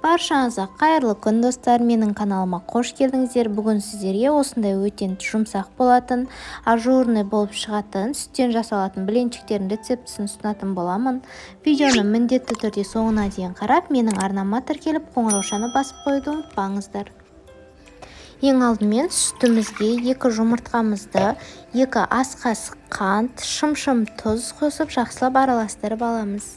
Баршаңызға қайырлы күн достар, менің каналыма қош келдіңіздер. Бүгін сіздерге осындай өте жұмсақ болатын, ажурный болып шығатын, сүттен жасалатын блинчиктердің рецептісін ұсынатын боламын. Видеоны міндетті түрде соңына дейін қарап, менің арнама тіркеліп, қоңыраушаны басып қоюды ұмытпаңыздар. Ең алдымен сүтімізге 2 жұмыртқамызды, 2 ас қасық қант, шым тұз қосып жақсылап араластырып аламыз.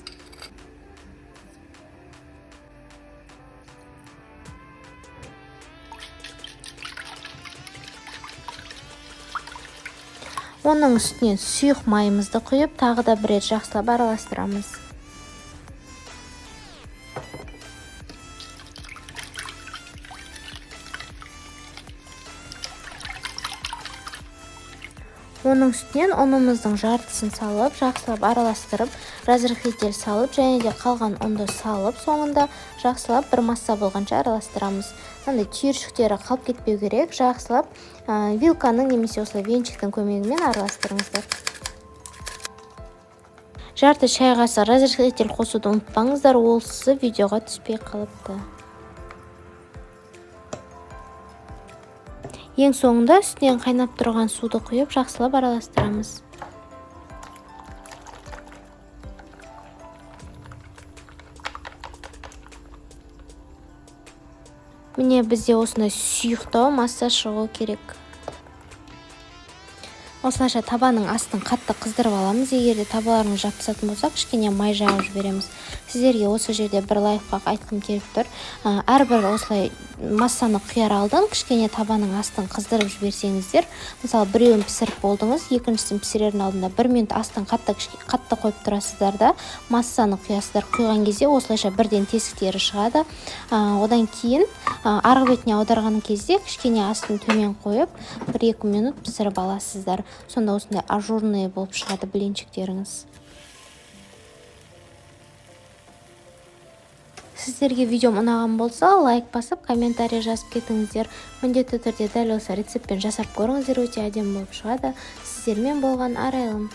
Оның үстінен сұйық майымызды құйып, тағы да бір рет жақсылап араластырамыз. Оның үстінен ұнымыздың жартысын салып, жақсылап араластырып, разрыхлитель салып, және де қалған ұнды салып, соңында жақсылап бір масса болғанша араластырамыз. Мынандай түйіршіктері қалып кетпеу керек, жақсылап вилканың немесе осылай венчиктің көмегімен араластырыңыздар. Жарты шай қасық разрыхлитель қосуды ұмытпаңыздар, ол сызы видеоға түспей қалыпты. Ең соңында үстінен қайнап тұрған суды құйып, жақсылап араластырамыз. Міне бізде осындай сұйықтау масса шығу керек. Осылайша табаның астын қатты қыздырып аламыз. Егер де табаларыңыз жабысатын болса, кішкене май жағып жібереміз. Сіздерге осы жерде бір лайфхак айтқым келіп тұр. Әрбір осылай массаны құяр алдын кішкене табаның астын қыздырып жіберсеңіздер, мысалы біреуін пісіріп болдыңыз, екіншісін пісірердің алдында 1 минут астын қатты қойып тұрасыздар да, массаны құясыздар. Құйған кезде осылайша бірден тесіктері шығады. Одан кейін арғы бетіне аударған кезде кішкене астын төмен қойып 1-2 минут пісіріп аласыздар. Сонда осындай ажурный болып шығады блинчиктеріңіз. Сіздерге видеом ұнаған болса, лайк басып, комментарий жазып кетіңіздер. Міндетті түрде дәл осы рецептпен жасап көріңіздер, өте әдемі болып шығады. Сіздермен болған Арайлым.